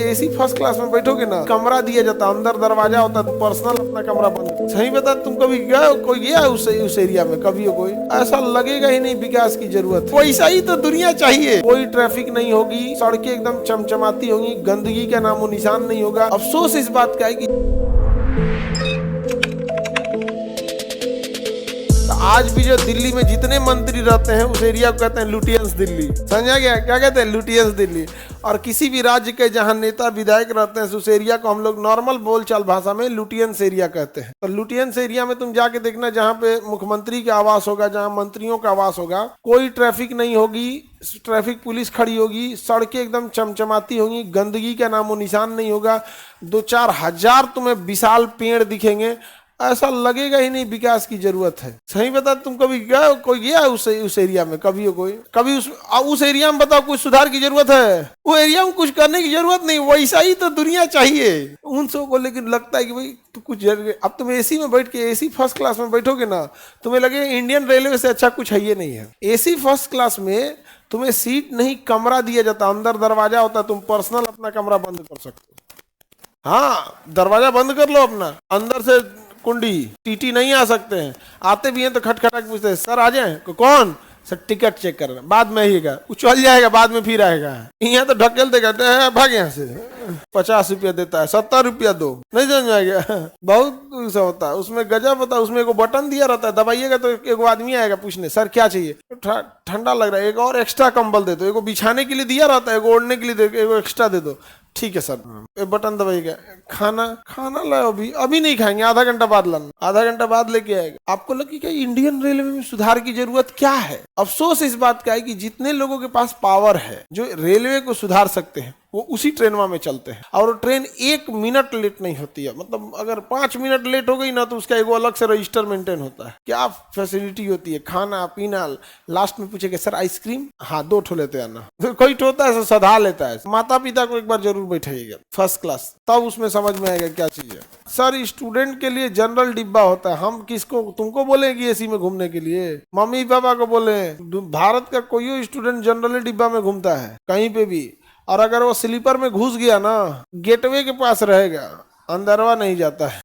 AC first class में बैठोगे ना, कमरा दिया जाता, अंदर दरवाजा होता, पर्सनल अपना कमरा बंद। सही बता, तुम कभी गए, कोई गया उस एरिया में कभी हो? कोई ऐसा लगेगा ही नहीं विकास की जरूरत है। वैसा ही तो दुनिया चाहिए। कोई ट्रैफिक नहीं होगी, सड़कें एकदम चमचमाती होंगी, गंदगी का नामो निशान नहीं होगा। अफसोस इस बात का है कि आज भी जो दिल्ली में जितने मंत्री रहते हैं उस एरिया को कहते हैं लुटियंस दिल्ली। समझा गया? क्या कहते हैं? लुटियंस दिल्ली। और किसी भी राज्य के जहां नेता विधायक रहते हैं उस एरिया को हम लोग नॉर्मल बोलचाल भाषा में लुटियंस एरिया कहते हैं। तो लुटियंस एरिया में तुम जाके देखना, जहां पे मुख्यमंत्री का आवास होगा, जहां मंत्रियों का आवास होगा, कोई ट्रैफिक नहीं होगी, ट्रैफिक पुलिस खड़ी होगी, सड़कें एकदम चमचमाती होंगी, गंदगी का नामो निशान नहीं होगा, 2-4 हजार तुम्हें विशाल पेड़ दिखेंगे। ऐसा लगेगा ही नहीं विकास की जरूरत है। सही बता, तुम कभी गए, कोई गया उस एरिया में कभी हो? कोई कभी उस एरिया में बताओ कुछ सुधार की जरूरत है? वो एरिया में कुछ करने की जरूरत नहीं। वैसा ही तो दुनिया चाहिए उन सब को। लेकिन लगता है कि भाई तो कुछ अब तुम एसी में बैठ के, एसी फर्स्ट क्लास में बैठोगे ना, तुम्हें लगेगा इंडियन रेलवे से अच्छा कुछ है ये नहीं है। एसी फर्स्ट क्लास में तुम्हें सीट नहीं, कमरा दिया जाता, अंदर दरवाजा होता, तुम पर्सनल अपना कमरा बंद कर सकते हो। हाँ, दरवाजा बंद कर लो अपना, अंदर से कुंडी, टीटी नहीं आ सकते हैं। आते भी हैं तो खटखटा के पूछते हैं, सर आ जाए? कौन? सर टिकट चेक कर रहे हैं, बाद में आइएगा। वो चल जाएगा, बाद में फिर आएगा। यहाँ तो ढकेल देगा, भाग यहाँ से। 50 रुपया देता है, 70 रुपया दो, नहीं समझ आएगा। बहुत सा होता है उसमें, गजब होता है उसमें। एगो बटन दिया रहता है, दबाइएगा तो एगो आदमी आएगा पूछने, सर क्या चाहिए? ठंडा लग रहा है, एक और एक्स्ट्रा कंबल दे दो। एगो बिछाने के लिए दिया रहता है, एगो ओढ़ने के लिए एगो एक्स्ट्रा दे दो। ठीक है सर, एक बटन दबाइएगा। खाना लाओ, अभी नहीं खाएंगे, आधा घंटा बाद लाना, आधा घंटा बाद लेके आएगा। आपको लगे कि इंडियन रेलवे में सुधार की जरूरत क्या है? अफसोस इस बात का है कि जितने लोगों के पास पावर है जो रेलवे को सुधार सकते हैं, वो उसी ट्रेनवा में चलते हैं। और ट्रेन 1 मिनट लेट नहीं होती है। मतलब अगर 5 मिनट लेट हो गई ना, तो उसका एगो अलग से रजिस्टर मेंटेन होता है, क्या फैसिलिटी होती है, खाना पीना। लास्ट में पूछेगा, सर आइसक्रीम? हाँ 2 ठो लेते आना। फिर कोई ठोता है, सधा लेता है। माता पिता को एक बार जरूर बैठाइएगा फर्स्ट क्लास, तब उसमें समझ में आएगा क्या चाहिए। सर स्टूडेंट के लिए जनरल डिब्बा होता है। हम किसको, तुमको बोलेंगे एसी में घूमने के लिए? मम्मी पापा को बोले। भारत का कोई स्टूडेंट जनरल डिब्बा में घूमता है कहीं पे भी? और अगर वो स्लीपर में घुस गया ना, गेटवे के पास रहेगा, अंदरवा नहीं जाता है।